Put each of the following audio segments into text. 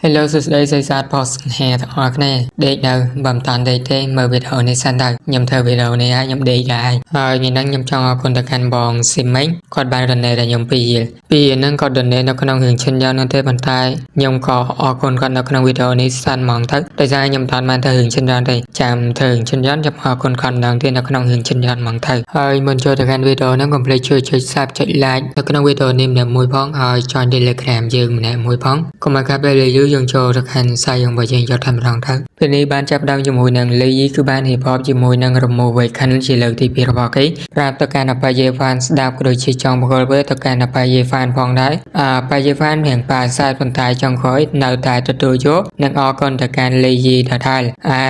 Hello សួស្តីសិស្សសាស្ត្រ post ទាំងអស់គ្នាដេកនៅបើមិនតាន់ដេកទេមើលវីដេអូនេះសិនទៅខ្ញុំធ្វើវីដេអូនេះហើយខ្ញុំដេកដែរហើយថ្ងៃនេះខ្ញុំចង់អរគុណទៅកាន់បង Simix គាត់បាន donate ដល់ខ្ញុំ2រៀលហ្នឹងគាត់ donate នៅក្នុងរឿងឈិនយ៉ននោះទេប៉ុន្តែខ្ញុំក៏អរគុណគាត់នៅក្នុងវីដេអូនេះសិនហ្មងទៅដោយសារខ្ញុំតាន់បានធ្វើរឿងឈិនយ៉នទេចាំធ្វើរឿងឈិនយ៉នខ្ញុំអរគុណគាត់ម្ដងទៀតនៅក្នុងរឿងឈិនយ៉នហ្មងទៅហើយមុនចូលទៅកាន់វីដេអូហ្នឹងកុំភ្លេចជួយចុច Subscribe ចុច Like នៅក្នុងវីដេអូនេះម្នាក់មួយផងហើយ join Telegram យើងម្នាក់មួយផងកុំឲ្យកាត់ពេលយូរយើងចូលទៅកាន់សាយយើងបើយើងយកតែម្ដងទៅពេលនេះបានចាប់ដើមជាមួយនឹង Lily គឺបាន hip hop ជាមួយនឹង Remove Weekend ជាលើកទី2របស់គេប្រាប់ទៅកាន់អបាយេ fan ស្ដាប់ក៏ដូចជាចង់បកលទៅកាន់អបាយេ fan ផងដែរអបាយេ fan រៀងប៉ាសាយប៉ុន្តែចង់ក្រោយនៅតែទទួលយកនិងអរគុណទៅកាន់ Lily ដដែល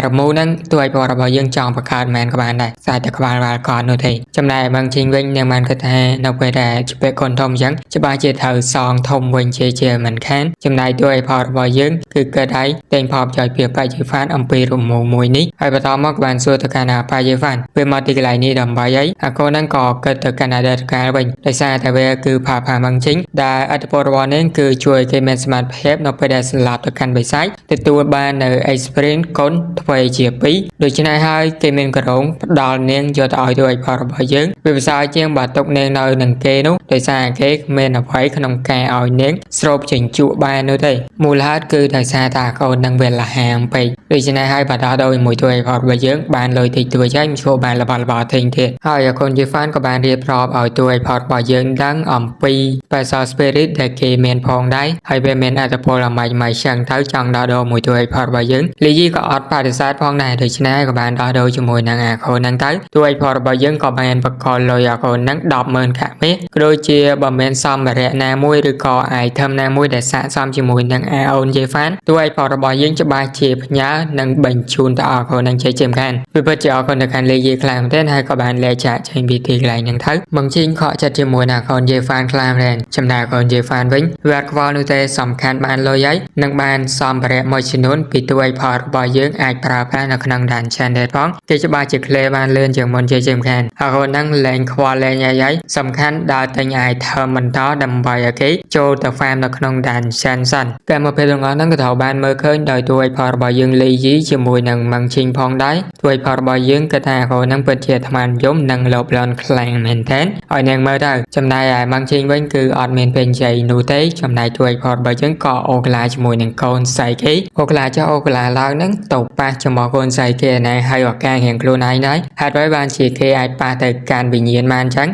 Remove ហ្នឹងទោះឲ្យបងរបស់យើងចង់បង្កើតមែនក៏បានដែរតែក្បាលវ៉ាល់កននោះទេចំណែកបងជីងវិញនឹងបានគិតថានៅពេលដែលជាពេលកូនធំអញ្ចឹងច្បាស់ជាត្រូវសងធំវិញជាមិនខានចំណែកទោះឲ្យផលរបស់យើងគឺគិតឲ្យតែងផលជួយពីបាយេ fan អំពី Remove មួយនេះហើយបន្តមកបានសួរទៅកាន់បាយេ fan ពេលមកទីកន្លែងនេះដើម្បីអីអាកូនហ្នឹងក៏គិតទៅកាន់អតីតកាលវិញដោយសារតែវាគឺផាមកជីងដែលអត្ថប្រយោជន៍របស់នេះគឺជួយគេមានសមត្ថភាពនៅពេលដែលស្លាប់ទៅកាន់បិសាចទទួលបាននៅ experience កូនទ្វេជា2ដូច្នេះហើយគេមានក្រងផ្ដល់នាងយកទៅឲ្យទៅឲ្យផលរបស់យើងវាភាសាជាងបើទុកនាងនៅនឹងគេនោះដោយសារគេមានអ្វីក្នុងការឲ្យនាងស្រូបចេញជក់បាននោះទេមូលហេតុគឺដោយសារតាកូននឹងវាលហាមពេកដូច្នេះហើយបាត់ដោយមួយទួយផលរបស់យើងបានលុយតិចតួចហើយមិនឈប់បានរបស់ទិញទៀតហើយអកូនជា fan ក៏បានរៀបរាប់ឲ្យទួយផលរបស់យើងដឹងអំពី Special Spirit ដែលគេមានផងដែរហើយវាមានអត្ថប្រយោជន៍ម៉េចចឹងទៅចង់ដោះដូរមួយទួយផលរបស់យើងលីយីក៏អត់បដិសេធផងដែរដូច្នេះក៏បានដោះដូរជាមួយនឹងអាកូនហ្នឹងទៅទួយផលរបស់យើងក៏បានបកលលុយអាកូនហ្នឹង 100000 កាក់មាសក៏ដូចជាបើមានសម្ភារៈណាមួយឬក៏ item ណាមួយដែលស័ក្តិសមជាមួយនឹងអូនជា fan ទួយផលរបស់យើងច្បាស់ជាផ្ញើនិងបញ្ជូនទៅអកូនហ្នឹងជាម្ខានវាពិតជាអរគុណទៅកាន់លីយីខ្លាំងមែនទែនហើយក៏បានលែកចាកចេញពីទីកន្លែងហ្នឹងទៅបងជីងខកចិត្តជាមួយនឹងអកូនជា fan ខ្លាំងមែនចំណែកអកូនជា fan វិញវាអត់ខ្វល់នោះទេសំខាន់បានលុយហើយនិងបានសម្ភារៈមួយចំនួនពីទួយផលរបស់យើងអាចប្រើប្រាស់នៅក្នុង Dungeon ដែរផងគេច្បាស់ជា clear បានលឿនជាងមុនជាម្ខានអកូនហ្នឹងលែងខ្វល់លែងអីហើយសំខាន់ដើរទិញ item បន្តដើម្បីឲ្យគេចូលទៅ farm នៅក្នុង Dungeon សិនតែមកពេលទាំងអស់ហ្នឹងក៏ត្រូវបានមើលឃើញដោយទួយផលរបស់យើងលីយីជាមួយនឹងម៉ងជីងផងដែរទួយផលរបស់យើងគឺថាកូនហ្នឹងពិតជាអាត្មានិយមនិងលោភលន់ខ្លាំងមែនទែនឲ្យនាងមើលទៅចំណែកឯម៉ងជីងវិញគឺអត់មានពេលនិយាយនោះទេចំណែកទួយផលរបស់យើងក៏អូក្លាជាមួយនឹងកូនស្រីគេអូក្លាចុះអូក្លាឡើងហ្នឹងទៅប៉ះជាមួយកូនស្រីគេណាហើយឱកាសរៀងខ្លួនឯងដែរហេតុអ្វីបានជាគេអាចប៉ះទៅកាន់វិញ្ញាណបានអញ្ចឹង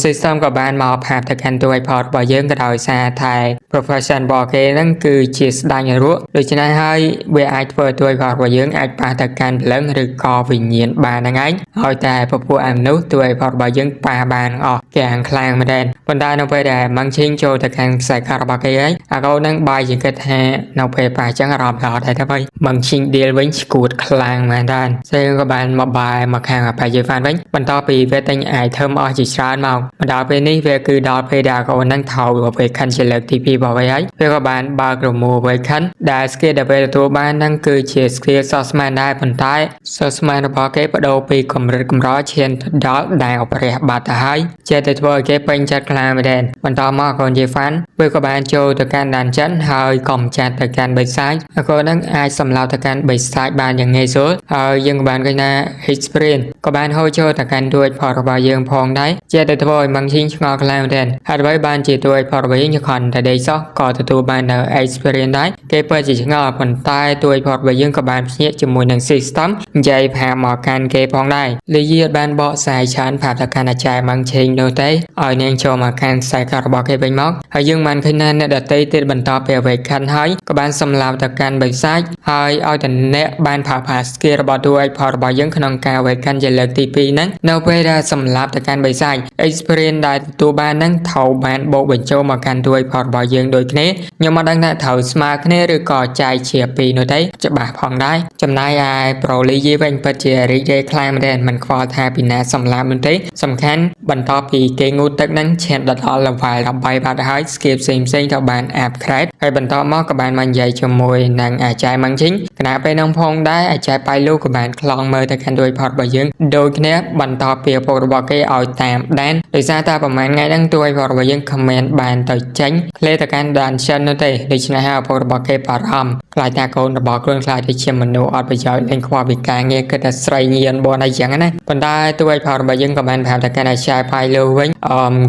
system ក៏បានមកផាបទៅកាន់ទួយផលរបស់យើងក៏ដោយសារតែ profession របស់គេហ្នឹងគឺជាស្ដាញរក់ដូច្នេះហើយវាអាចធ្វើទួយផលរបស់យើងអាចប៉ះទៅកាន់ព្រលឹងឬក៏វិញ្ញាណបានហ្នឹងឯងហើយតែពពួកអាមនុស្សទួយផលរបស់យើងប៉ះបានអស់គេអាំងខ្លាំងមែនដែរប៉ុន្តែនៅពេលដែលម៉ងឈីងចូលទៅកាន់ខ្សែកាត់របស់គេហើយអាកូនហ្នឹងបាយជាគិតថានៅពេលប៉ះអញ្ចឹងអារម្មណ៍ល្អដែរទៅវិញម៉ងឈីង deal វិញឈួតខ្លាំងមែនដែរសេក៏បានមកបាយមកខាងអបាយហ្វានវិញបន្តពីវាទិញ item អស់ជាច្រើនមកដល់ពេលនេះវាគឺដល់ពេលដែលកូនហ្នឹងថោវាខិនជាលើកទី2របស់វាហើយវាក៏បានបើក Remove វាខិនដែល skill ដែលវាទទួលបានហ្នឹងគឺជា skill Swordsman ដែរប៉ុន្តែ Swordsman របស់គេបដូរពីកម្រិតកម្រឈានដល់ដែលព្រះបាត់ទៅហើយចេះតែធ្វើឲ្យគេពេញចិត្តខ្លាំងមែនដែរបន្តមកកូនជា fan វាក៏បានចូលទៅកាន់ Dungeon ហើយកំចាត់ទៅកាន់បិសាចកូនហ្នឹងអាចសម្លាប់ទៅកាន់បិសាចបានយ៉ាងងាយស្រួលហើយយើងក៏បានឃើញថា experience ក៏បានហូរចូលទៅកាន់ទួយផលរបស់យើងផងដែរចេះតែធ្វើឲ្យម៉ងឈីងឆ្ងល់ខ្លាំងមែនដែរហើយអ្វីបានជាទួយផលរបស់យើងខនតែដេកសោះក៏ទទួលបាននៅ experience ដែរគេពិតជាឆ្ងល់ប៉ុន្តែទួយផលរបស់យើងក៏បានភ្ញាក់ជាមួយនឹង system និយាយផាមកកាន់គេផងដែរលីយីបានបកស្រាយច្រើនប្រាប់ទៅកាន់អាចារ្យម៉ងឈីងនោះទេឲ្យនាងចូលមកកាន់ខ្សែកាត់របស់គេវិញមកហើយយើងបានឃើញថាអ្នកដតីទៀតបន្តពីអ្វីខាន់ហើយក៏បានសម្លាប់ទៅកាន់បិសាចហើយឲ្យតែអ្នកបានផាផា skill របស់ទួយផលរបស់យើងក្នុងការអ្វីខាន់ជាលើកទី2ហ្នឹងនៅពេលដែលសម្លាប់ទៅកាន់បិសាច experience ដែលទទួលបានហ្នឹងត្រូវបានបូកបញ្ចូលមកកាន់ទួយផលរបស់យើងដូចគ្នាខ្ញុំមិនដឹងថាត្រូវស្មើគ្នាឬក៏ចែកជា2នោះទេច្បាស់ផងដែរចំណែកឯ Pro League វិញពិតជារីករាយខ្លាំងមែនទេមិនខ្វល់ថាពីណាសម្លាប់នោះទេសំខាន់បន្តពីគេងូតទឹកហ្នឹងឈានដល់ level 13បាត់ហើយ skill ផ្សេងទៅបាន upgrade ហើយបន្តមកក៏បានមកនិយាយជាមួយនឹងអាចារ្យម៉ងឈីងគណៈពេលហ្នឹងផងដែរអាចារ្យប៉ៃលូក៏បានខ្លងមើលទៅកាន់ទួយផលរបស់យើងដូចគ្នាបន្តពីឪពុករបស់គេឲ្យតាមដែនដោយសារតែប្រហែលថ្ងៃហ្នឹងទួយផលរបស់យើង comment បានទៅចេញ clear ទៅកាន់ Dungeon នោះទេដូច្នេះហើយឪពុករបស់គេបារម្ភ ខ្លាចថាកូនរបស់ខ្លួនខ្លាចទៅជាមនុស្សអត់ប្រយោជន៍លេងខ្វល់ពីការងារគិតតែស្រីញៀនបនអីចឹងណាប៉ុន្តែតួឯកផលរបស់យើងក៏បានប្រាប់តែកាន់អាចារ្យផៃលូវិញ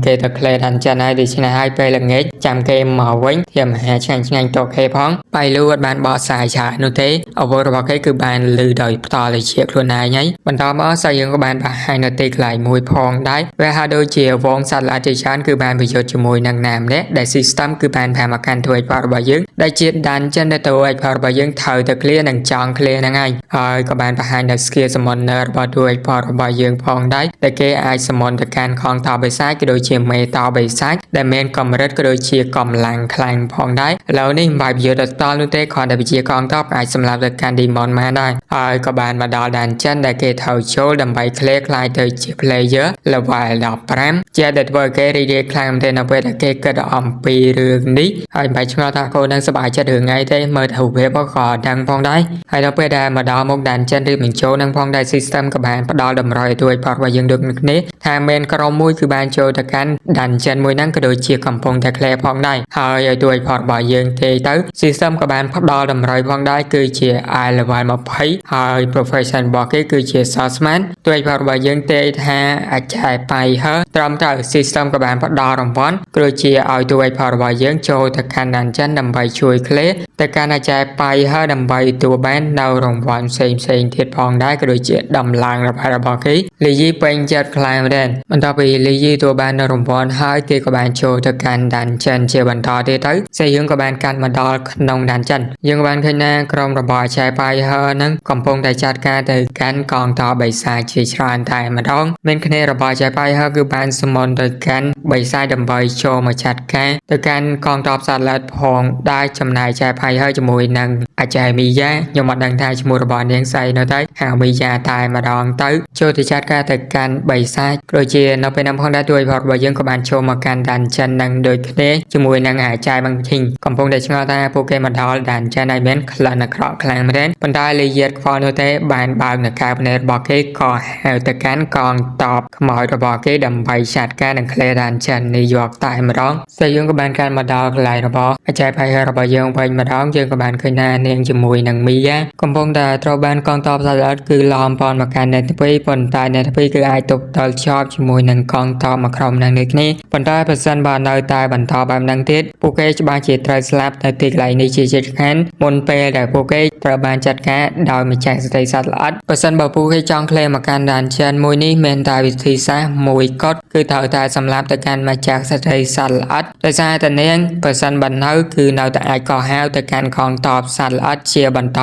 គេទៅក្លេដល់ចិនហើយដូច្នេះហើយពេលល្ងាចចាំគេមកវិញធាមហាឆ្ងាញ់តគេផងផៃលូអត់បានបកស្រាយច្រើននោះទេអ្វីរបស់គេគឺបានលឺដោយផ្ទាល់ទៅជាខ្លួនឯងហើយបន្តមកសាយើងក៏បានបង្ហាញនៅទីកន្លែងមួយផងដែរវាហាក់ដូចជាវងសត្វល្អិតជាច្រើនគឺបានប្រយុទ្ធជាមួយនឹងណាម្នាក់ដែល system គឺបានផាមកកាន់តួឯកផលរបស់យើងដែលជាដានចិនដែលតួឯកផលរបស់យើងត្រូវទៅ clear និងចង់ clear ហ្នឹងហើយក៏បានបង្ហាញនៅ skill summoner របស់តួឯកផលរបស់យើងផងដែរដែលគេអាច summon ទៅកាន់ខងតបិសាចក៏ដូចជាមេតបិសាចដែលមានកម្រិតក៏ដូចជាកម្លាំងខ្លាំងផងដែរឥឡូវនេះមិនបាយយកដល់តនោះទេគ្រាន់តែវិជាកងតបអាចសម្រាប់ទៅកាន់ demon មកដែរហើយក៏បានមកដល់ដានចិនដែលគេត្រូវចូលដើម្បី clear ខ្លាយទៅជា player level 15ជាដែលធ្វើគេរីករាយខ្លាំងមែនទែននៅពេលដែលគេគិតអំពីរឿងនេះហើយមិនបាច់ឆ្ងល់ថាកូននឹងសប្បាយចិត្តរឿងអីទេមើលទៅវាក៏ដឹងផងដែរហើយដល់ពេលដែលមកដល់មុខដានចិនរៀបបញ្ចូលនឹងផងដែរ system ក៏បានផ្ដល់តម្រុយឲ្យផលរបស់យើងដូចគ្នាថាមានក្រុមមួយគឺបានចូលទៅកាន់ដានចិនមួយហ្នឹងក៏ដូចជាកំពុងតែ clear ផងដែរហើយឲ្យតួផលរបស់យើងទេទៅ system ក៏បានផ្ដល់តម្រុយផងដែរគឺជា I level 20ហើយ profession របស់គេគឺជា salesman តួផលរបស់យើងទេថាអាចចាយបាយហើត្រឹមត្រូវ system ក៏បានផ្ដល់រង្វាន់ក៏ដូចជាឲ្យតួផលរបស់យើងចូលទៅកាន់ដានចិនដើម្បីជួយ clear ទៅកាន់អាចចាយបាយហើដើម្បីទទួលបាននៅរង្វាន់ផ្សេងទៀតផងដែរក៏ដូចជាដំឡើងរបស់គេលីយីពេញចិត្តខ្លាំងមែនបន្ទាប់ពីលីយីទទួលបាននៅរង្វាន់ហើយគេក៏បានចូលទៅកាន់ដានចិនជាបន្តទៀតទៅសេយើងក៏បានកាត់មកដល់ក្នុងដានចិនយើងក៏បានឃើញថាក្រុមរបស់អាចចាយបាយហើនឹងកំពុងតែចាត់ការទៅកាន់កងទ័ពបិសាចជាច្រើនតែម្ដងមានគ្នារបស់អាចចាយបាយហើគឺបានសមនទៅកាន់បិសាចដើម្បីចូលមកចាត់ការទៅកាន់កងទ័ពសត្វល្អិតផងដែរចំណាយចាយបាយហើជាមួយនឹងអាចចាយមីយ៉ាខ្ញុំអត់ដឹងថាឈ្មោះរបស់នាងស្អីនៅទៅហៅមីយ៉ាតែម្ដងទៅចូលទៅចាត់ការទៅកាន់បិសាចដូចជានៅពេលនោះផងដែរតួឯករបស់យើងក៏បានចូលមកកាន់ដានចិននឹងដូចគ្នាជាមួយនឹងអាចចាយបង្ធីងកំពុងតែឆ្ងល់ថាពួកគេមកដល់ដានចិនហើយមានក្លិនអាក្រក់ខ្លាំងមែនប៉ុន្តែលីយេតខ្វល់នោះទេបានបើកនៅកែវភ្នែករបស់គេក៏ហៅទៅកាន់កងតបខ្មោចរបស់គេដើម្បីចាត់ការនឹងក្លេដានចិននេះយកតែម្ដងសេយើងក៏បានកាន់មកដល់កន្លែងរបស់អាចចាយបាយរបស់យើងវិញម្ដងយើងក៏បានឃើញថានាងជាមួយនឹងមីយ៉ាកំពុងតែត្រូវបានកងតបសត្វល្អិតគឺឡំប៉ុនមកកាន់អ្នកទី2ប៉ុន្តែអ្នកទី2គឺអាចទប់ទល់ជាប់ជាមួយនឹងកងតបមកក្រុមនឹងនេះគ្នាប៉ុន្តែប្រសិនបើនៅតែបន្តបែបហ្នឹងទៀតពួកគេច្បាស់ជាត្រូវស្លាប់នៅទីកន្លែងនេះជាខានមុនពេលដែលពួកគេត្រូវបានចាត់ការដោយម្ចាស់ស្ត្រីសត្វល្អិតប្រសិនបើពួកគេចង់ក្លែមកកាន់ដានចិនមួយនេះមានតែវិធីសាស្ត្រមួយគត់គឺត្រូវតែសម្លាប់ទៅកាន់ម្ចាស់ស្ត្រីសត្វល្អិតដោយសារតែនាងប្រសិនបើនៅគឺនៅតែអាចកោះហៅទៅកាន់កងតបសត្វល្អិតជាបន្ត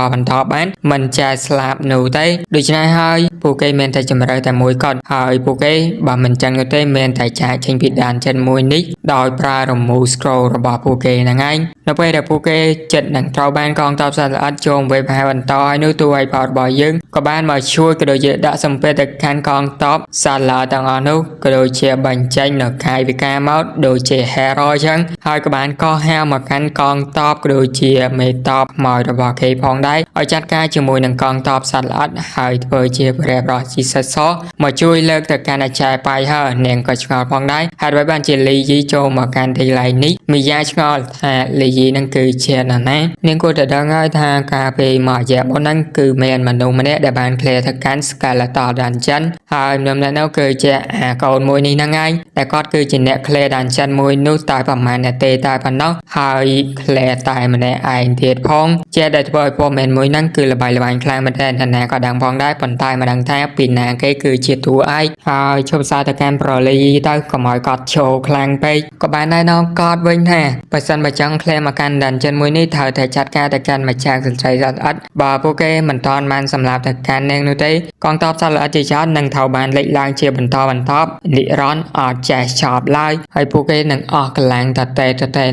បានមិនចាយស្លាប់នោះទេដូច្នេះហើយពួកគេមានតែជំរឿតែមួយគត់ហើយពួកគេបើមិនចឹងទេមានតែចាយចេញពីដានចិនមួយនេះដោយប្រើរមូ scroll របស់ពួកគេហ្នឹងឯងនៅពេលដែលពួកគេចិត្តនឹងត្រូវបានកងទ័ពសត្វល្អិតចូលវេបហៅបន្តឲ្យនោះតួឯកផលរបស់យើងក៏បានមកជួយក៏ដូចជាដាក់សម្ពាធទៅកាន់កងទ័ពសត្វល្អិតទាំងអស់នោះក៏ដូចជាបញ្ចេញនៅកាយវិការមកដូចជា hero ចឹងហើយក៏បានកោះហៅមកកាន់កងទ័ពក៏ដូចជាមេតបខ្មោចរបស់គេផងដែរឲ្យចាត់ការជាមួយនឹងកងទ័ពសត្វល្អិតហើយធ្វើជាព្រះរាជាសិស្សមកជួយលើកទៅកាន់អាចារ្យបាយហើនាងក៏ឆ្ងល់ផងដែរហើយបានជាលីយីចូលមកកាន់ទីកន្លែងនេះមីយ៉ាឆ្ងល់ថាលីយីនឹងគឺជាណានាងគួរតែដឹងហើយថាការពេលមករយៈមុនហ្នឹងគឺមានមនុស្សម្នាក់ដែលបានក្លែទៅកាន់ Skeleton Dungeon ហើយម្នាក់នោះគឺជាអាកូនមួយនេះហ្នឹងឯងតែគាត់គឺជាអ្នកក្លែ Dungeon មួយនោះតែប្រហែលអ្នកទេតែប៉ុណ្ណោះហើយក្លែតែម្នាក់ឯងទៀតផងជាដែលធ្វើឲ្យព័ត៌មានមួយហ្នឹងគឺល្បីល្បាញខ្លាំងមែនទែនណាក៏ដឹងផងដែរប៉ុន្តែមិនដឹងថាពីណាគេគឺជាតួឯកហើយឈប់សារទៅកាន់ប្រលីទៅកុំឲ្យគាត់ឈោខ្លាំងពេកក៏បានដែរនៅគាត់វិញថាបើសិនបើចង់ក្លែមកកាន់ Dungeon មួយនេះត្រូវតែចាត់ការទៅកាន់ម្ចាស់ស្ត្រីសត្វល្អិតបើពួកគេមិនតាន់បានសម្លាប់ទៅកាន់នាងនោះទេកងទ័ពសត្វល្អិតជាច្រើននឹងត្រូវបានលេចឡើងជាបន្តបន្ទាប់និរន្តរ៍អត់ចេះចប់ឡើយហើយពួកគេនឹងអស់កម្លាំងតតែ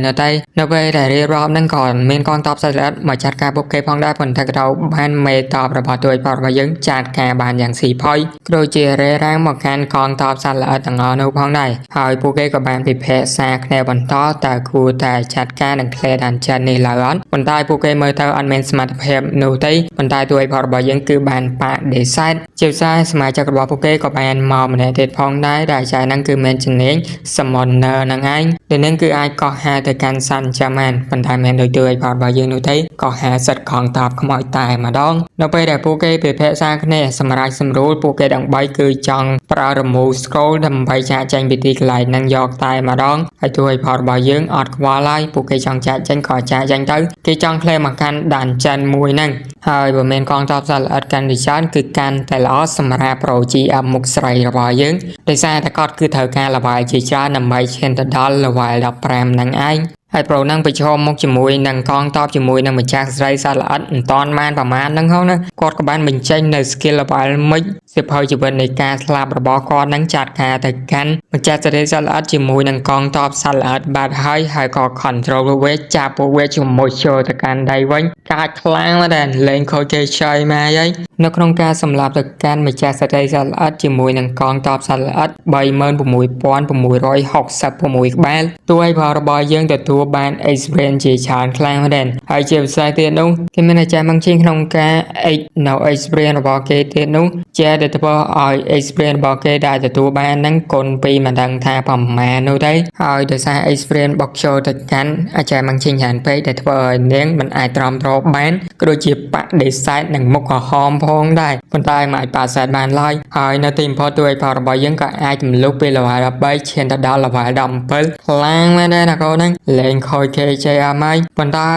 នៅទេនៅពេលដែលរៀបរាប់នឹងក៏មានកងទ័ពសត្វល្អិតមកចាត់ការពួកគេផងដែរប៉ុន្តែក៏ត្រូវបានមេតបរបស់តួឯកផលរបស់យើងចាត់ការបានយ៉ាងស៊ីផុយក៏ដូចជារេរាំងមកកាន់កងទ័ពសត្វល្អិតទាំងអស់នោះផងដែរហើយពួកគេក៏បានពិភាក្សាគ្នាបន្តតើគួរតែចាត់ការនឹងក្លែដានចិននេះឡើយអត់ប៉ុន្តែពួកគេមើលទៅអត់មានសមត្ថភាពនោះទេប៉ុន្តែតួឯកផលរបស់យើងគឺ បានបដិសេធជាផ្សាយសមាជិករបស់ពួកគេក៏បានមកម្នាក់ទៀតផងដែរដែលចែកហ្នឹងគឺមានជំនាញ Summoner ហ្នឹងឯងដែលនឹងគឺអាចកោះហៅទៅកាន់សាន់ចាំមែនប៉ុន្តែមិនដូចទូឲ្យផលរបស់យើងនោះទេកោះហៅសិតកងតបខ្មោចតែម្ដងនៅពេលដែលពួកគេពិភាក្សាគ្នាសម្រាប់សម្រួលពួកគេទាំង3គឺចង់ប្រើ remove scroll ដើម្បីចាកចេញពីទីកន្លែងហ្នឹងយកតែម្ដងហើយទូឲ្យផលរបស់យើងអត់ខ្វល់ហើយពួកគេចង់ចាកចេញក៏ចាកចេញទៅគេចង់ក្លែងមកកាន់ដានចិនមួយហ្នឹងហើយបើមានកងទ័ពសាឡអិតកាន់ទីច្រើនគឺកាន់តែល្អសម្រាប់ Pro GM មុខស្រីរបស់យើងដោយសារតែគាត់គឺត្រូវការ level ជាច្រើនដើម្បីឈានទៅដល់ level 15ហ្នឹងឯងហើយ Pro នឹងប្រឈមមុខជាមួយនឹងកងទ័ពជាមួយនឹងម្ចាស់ស្រីសាឡអិតមិនតាន់បានប្រមាណហ្នឹងហងណាគាត់ក៏បានបញ្ចេញនៅ skill level មិចសិភៅជីវិតនៃការស្លាប់របស់គាត់នឹងចាត់ការទៅកាន់ម្ចាស់ស្រីសាឡអិតជាមួយនឹងកងទ័ពសាឡអិតបាត់ហើយក៏ control វាចាប់ពួកវាជាមួយចូលទៅកាន់ដៃវិញកាចខ្លាំងមែនដែរលេងខូចគេឆៃមកហើយនៅក្នុងការសម្លាប់ទៅកាន់ម្ចាស់ស្រីសាឡអិតជាមួយនឹងកងទ័ពសាឡអិត 36666 ក្បាលទោះឲ្យផលរបស់យើងទទួលបាន experience ជាច្រើនខ្លាំងមែនដែរហើយជាពិសេសទៀតនោះគេមានអាចារ្យមកជាងក្នុងការ នៅ experience របស់គេទៀតនោះជាដែលធ្វើឲ្យ experience របស់គេដែលទទួលបានហ្នឹងគុណពីមិនដឹងថាប្រមាណនោះទេហើយដោយសារ experience របស់ចូលទៅកាន់អាចារ្យមកជាងច្រើនពេកដែលធ្វើឲ្យនាងមិនអាចទ្រាំទ្របានក៏ដូចជាបដិសេធនឹងមុខក្រហមផងដែរប៉ុន្តែមិនអាចបដិសេធបានឡើយហើយនៅទីបំផុតទូឲ្យផលរបស់យើងក៏អាចរំលឹកពី level 13ឈានទៅដល់ level 17ខ្លាំងមែនដែរណាកូនហ្នឹងលេងខូច KJM ហើយប៉ុន្តែ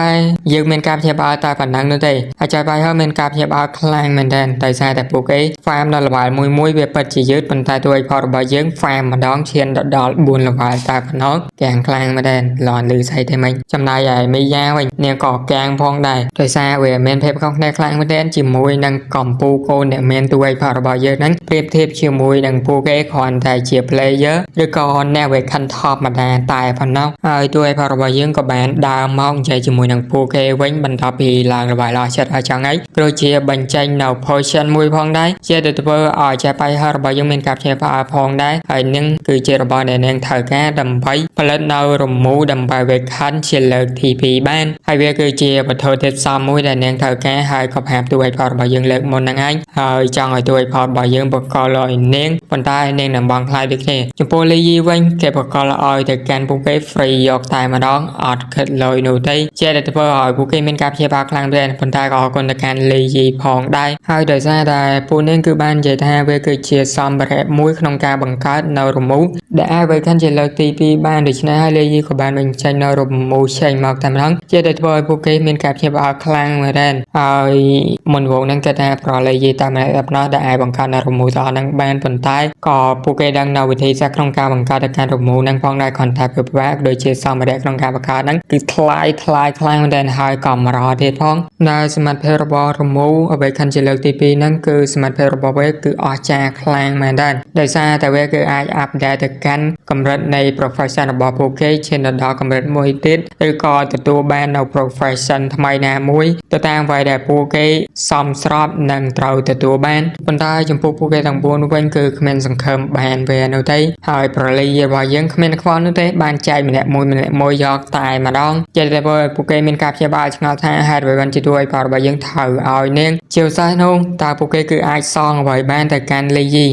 យើងមានការភ្ញាក់ផ្អើលតែប៉ុណ្ណឹងនោះទេអាចឲ្យបាយហើយមានការភ្ញាក់ផ្អើលខ្លាំងមែនដែរដោយសារតែពួកគេ farm ដល់ level មួយវាពិតជាយឺតប៉ុន្តែទូឲ្យផលរបស់យើង farm ម្ដងឈានដល់ 4 level តែប៉ុណ្ណោះកាំងខ្លាំងមែនដែរលន់លឺស្អីទេមិញចំណែកឯមីយ៉ាវិញនាងក៏កាំងផងដែរដោយសារវាមានភាពខុសគ្នាខ្លាំងមែនដែរជាមួយនឹងកំពូលកូនដែលមានទូឲ្យផលរបស់យើងហ្នឹងប្រៀបធៀបជាមួយនឹងពួកគេគ្រាន់តែជា player ឬក៏អ្នកវាខិនធម្មតាតែប៉ុណ្ណោះហើយទូឲ្យផលរបស់យើងក៏បានដើរមកនិយាយជាមួយនឹងពួកគេវិញបន្ទាប់ពីឡើង level ដល់ចិត្តហើយចឹងហើយក៏ជាបញ្ចេញនៅ potion មួយផងដែរជាទៅធ្វើឲ្យចាបាយហើយរបស់យើងមានការភ្ញាក់ផ្អើលផងដែរហើយនឹងគឺជារបស់ដែលនាងត្រូវការដើម្បីផលិតនៅរមូរដើម្បីវាខិនជាលើកទី2បានហើយវាគឺជាវត្ថុធាតុផ្សំមួយដែលនាងត្រូវការហើយក៏ប្រាប់ទូឲ្យផលរបស់យើងលើកមុនហ្នឹងឯងហើយចង់ឲ្យទូឲ្យផលរបស់យើងបកលឲ្យនាងប៉ុន្តែនាងនឹងបងខ្លាយដូចគ្នាចំពោះលីយីវិញគេបកលឲ្យទៅកាន់ពួកគេ free យកតែម្ដងអត់គិតលុយនោះទេជាដែលធ្វើឲ្យពួកគេមានការព្យាបាលខ្លាំងដែរប៉ុន្តែក៏អរគុណទៅកាន់លីយីផងដែរហើយដោយសារតែពួកនាងគឺបាននិយាយថាវាគឺជាសម្ភារៈមួយក្នុងការបង្កើតនៅរមូរដែលអាចវាខាន់ជាលើកទី2បានដូច្នេះហើយលីយីក៏បានបញ្ចេញនៅរមូរចេញមកតែម្ដងជាដែលធ្វើឲ្យពួកគេមានការព្យាបាលខ្លាំងមែនដែរហើយមុនវងហ្នឹងគេថាប្រលីយីតែម្នាក់ប៉ុណ្ណោះដែលអាចបង្កើតនៅរមូរទាំងហ្នឹងបានប៉ុន្តែក៏ពួកគេដឹងនៅវិធីសាស្ត្រក្នុងការបង្កើតទៅកាន់រមូរហ្នឹងផងដែរគ្រាន់តែពិបាកដូចជាសម្ភារៈក្នុងការបង្កើតហ្នឹងគឺថ្លៃខ្លាំងមែនដែរហើយក៏ម្រទៀតផងដែលសមត្ថភាពរបស់រមូរអ្វីខាន់ជាលើកទី2ហ្នឹងគឺសមត្ថភាពរបស់វាគឺអស្ចារ្យខ្លាំងមែនដែរដោយសារតែវាគឺអាចអាប់ដេតទៅកាន់កម្រិតនៃ profession របស់ពួកគេឈានដល់កម្រិតមួយទៀតឬក៏ទទួលបាននៅ profession ថ្មីណាមួយទៅតាមអ្វីដែលពួកគេសមស្របនឹងត្រូវទទួលបានប៉ុន្តែចំពោះពួកគេទាំង4វិញគឺគ្មានសង្ឃឹមបានវានោះទេហើយប្រលីរបស់យើងគ្មានខ្វល់នោះទេបានចែកម្នាក់មួយយកតែម្ដងចេះតែពួកគេមានការព្យាបាលឆ្ងល់ថាហេតុអ្វីបានជាទួយផលរបស់យើងត្រូវឲ្យនាងជាពិសេសនោះតើពួកគេគឺអាចសងអ្វីបានទៅកាន់លីយី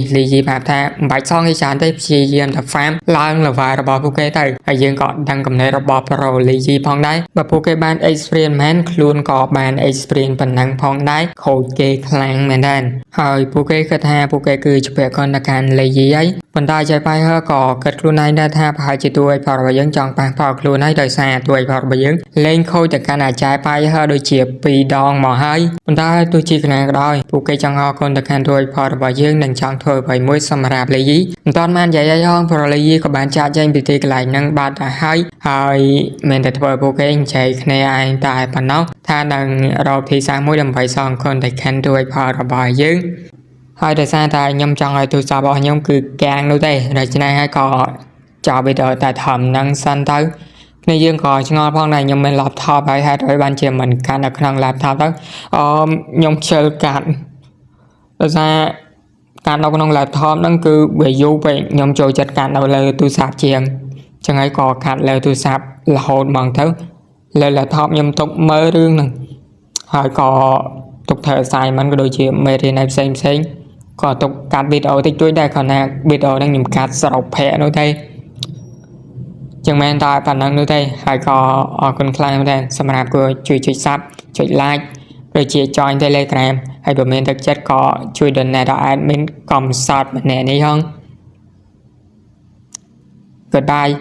ប្រាប់ថាមិនបាច់សងឯច្រើនទេព្យាយាមតែ farm ឡើង level របស់ពួកគេទៅហើយយើងក៏ដឹងកំណែរបស់ pro លីយីផងដែរបើពួកគេបាន experience មែនខ្លួនក៏បាន experience ប៉ុណ្ណឹងផងដែរខូចគេខ្លាំងមែនដែរហើយពួកគេគិតថាពួកគេគឺជាពាក់កណ្ដាលកាន់លីយីហើយប៉ុន្តែចៃបាយហើយក៏គិតខ្លួនឯងដែរថាប្រហែលជាទួយផលរបស់យើងចង់ប៉ះផលខ្លួនហើយដោយសារទួយផលរបស់យើងលេងខូចទៅកាន់អាចបាយហើយដូចជា2ដងមកហើយប៉ុន្តែទោះជាយ៉ាងណាក៏ដោយពួកគេចង់អរគុណទៅកាន់ទួយផលរបស់យើងនិងចង់ធ្វើអ្វីមួយសម្រាប់លីយីមិនតាន់បាននិយាយឲ្យហងព្រោះលីយីក៏បានចាក់ចេញពីទីកន្លែងហ្នឹងបាត់ទៅហើយមិនតែធ្វើឲ្យពួកគេនិយាយគ្នាឯងតែប៉ុណ្ណោះថានឹងរកទីសាស្ត្រមួយដើម្បីសងគុណទៅកាន់ទួយផលរបស់យើងហើយដោយសារតែខ្ញុំចង់ឲ្យទូរស័ព្ទរបស់ខ្ញុំគឺកាំងនោះទេដូច្នេះហើយក៏ចោលវីដេអូតែធំហ្នឹងសិនទៅគ្នាយើងក៏ឆ្ងល់ផងដែរខ្ញុំមាន laptop ហើយហេតុអីបានជាមិនកាន់នៅក្នុង laptop ទៅខ្ញុំខ្ជិលកាត់ដោយសារកាត់នៅក្នុង laptop ហ្នឹងគឺវាយូរពេកខ្ញុំចូលចិត្តកាត់នៅលើទូរស័ព្ទជាងចឹងហើយក៏កាត់លើទូរស័ព្ទរហូតហ្មងទៅលើ laptop ខ្ញុំទុកមើលរឿងហ្នឹងហើយក៏ tục thở saiมันก็โดยជាមេរៀនផ្សេងក៏tụcកាត់វីដេអូតិចតួចដែរគ្រាន់តែវីដេអូហ្នឹងខ្ញុំកាត់សរុបប្រាក់នោះទេចឹងមែនតើប៉ុណ្ណឹងនោះទេហើយក៏អរគុណខ្លាំងដែរសម្រាប់គួរជួយចុច Sub ចុច Like ឬជា Join Telegram ហើយបើមានទឹកចិត្តក៏ជួយ Donate ដល់ admin កំសត់ម្នាក់នេះហង Goodbye